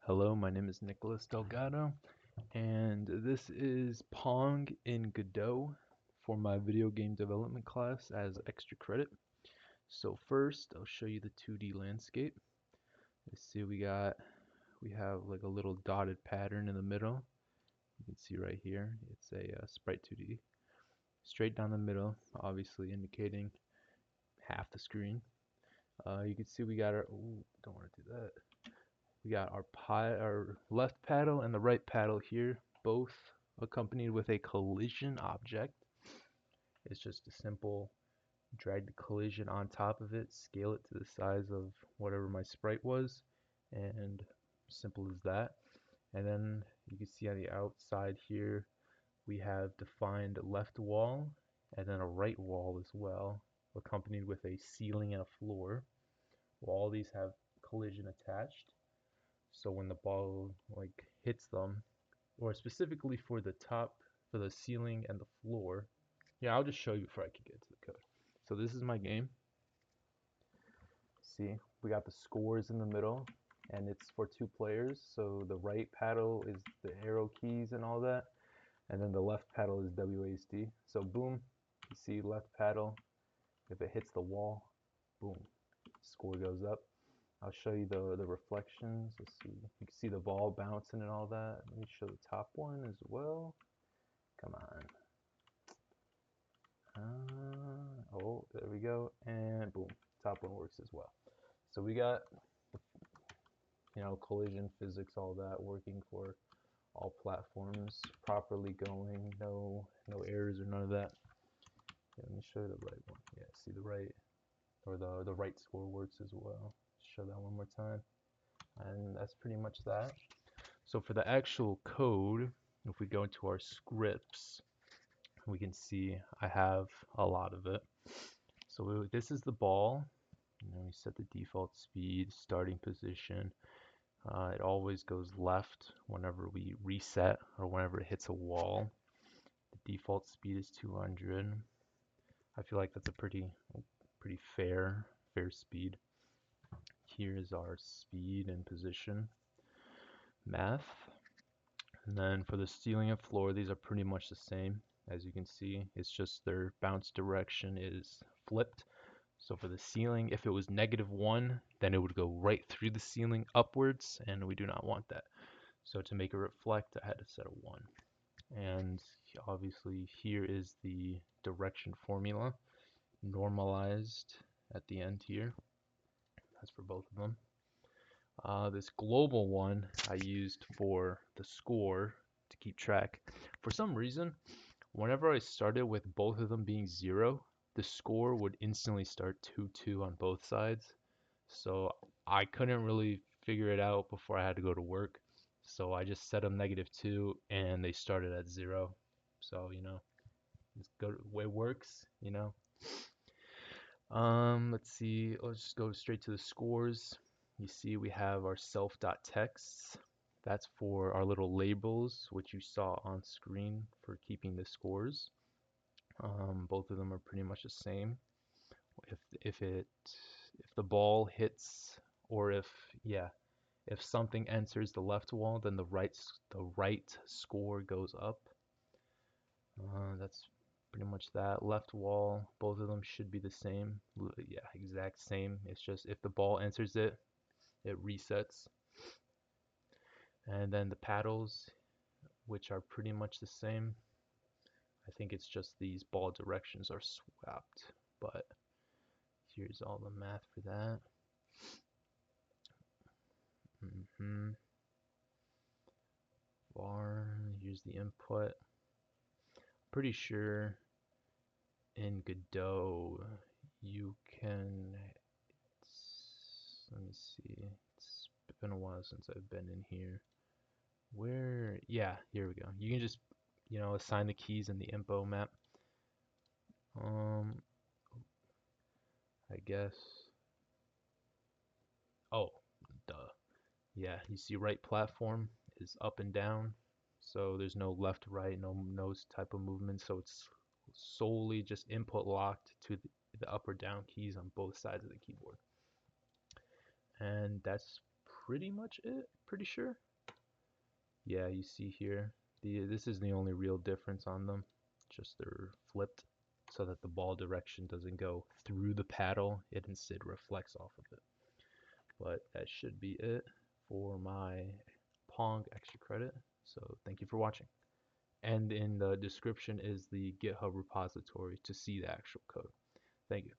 Hello, my name is Nicholas Delgado, and this is Pong in Godot for my video game development class as extra credit. So first, I'll show you the 2D landscape. Let's see, we have like a little dotted pattern in the middle. You can see right here, it's a sprite 2D. Straight down the middle, obviously indicating half the screen. You can see we got our, ooh, don't want to do that. We got our left paddle and the right paddle here, both accompanied with a collision object. It's just a simple drag the collision on top of it, scale it to the size of whatever my sprite was, and simple as that. And then you can see on the outside here, we have defined left wall and then a right wall as well, accompanied with a ceiling and a floor. Well, all these have collision attached. So when the ball like hits them, or specifically for the top, for the ceiling and the floor. Yeah, I'll just show you before I can get to the code. So this is my game. See, we got the scores in the middle, and it's for 2 players. So the right paddle is the arrow keys and all that, and then the left paddle is WASD. So boom, you see left paddle. If it hits the wall, boom, score goes up. I'll show you the reflections. Let's see. You can see the ball bouncing and all that. Let me show the top one as well. Come on. Oh, there we go. And boom, top one works as well. So we got, collision physics, all that working for all platforms, properly going. No errors or none of that. Yeah, let me show you the right one. Yeah, see the right, or the right score works as well. Show that one more time. And that's pretty much that. So for the actual code, if we go into our scripts, we can see I have a lot of it. So this is the ball. We set the default speed, starting position. It always goes left whenever we reset or whenever it hits a wall. The default speed is 200. I feel like that's a pretty fair speed. Here is our speed and position math. And then for the ceiling and floor, these are pretty much the same. As you can see, it's just their bounce direction is flipped. So for the ceiling, if it was -1, then it would go right through the ceiling upwards, and we do not want that. So to make it reflect, I had to set a 1. And obviously here is the direction formula, normalized at the end here. That's for both of them. This global one I used for the score to keep track. For some reason, whenever I started with both of them being 0, the score would instantly start 2-2 on both sides. So I couldn't really figure it out before I had to go to work. So I just set them -2 and they started at 0. So, it's good, it works. Let's see, let's just go straight to the scores. You see we have our self.texts. That's for our little labels, which you saw on screen for keeping the scores. Both of them are pretty much the same. If the ball hits, or if something enters the left wall, then the right score goes up. That's pretty much that. Left wall, both of them should be the same. Yeah, exact same. It's just if the ball enters it, it resets. And then the paddles, which are pretty much the same. I think it's just these ball directions are swapped, but here's all the math for that. Bar, here's the input. Pretty sure in Godot you can, let me see, it's been a while since I've been in here. Yeah, here we go. You can just, assign the keys in the info map. I guess, oh, duh. Yeah, you see right platform is up and down. So there's no left, right, no type of movement. So it's solely just input locked to the up or down keys on both sides of the keyboard. And that's pretty much it, pretty sure. Yeah, you see here, this is the only real difference on them, just they're flipped so that the ball direction doesn't go through the paddle, it instead reflects off of it. But that should be it for my Pong extra credit. So thank you for watching. And in the description is the GitHub repository to see the actual code. Thank you.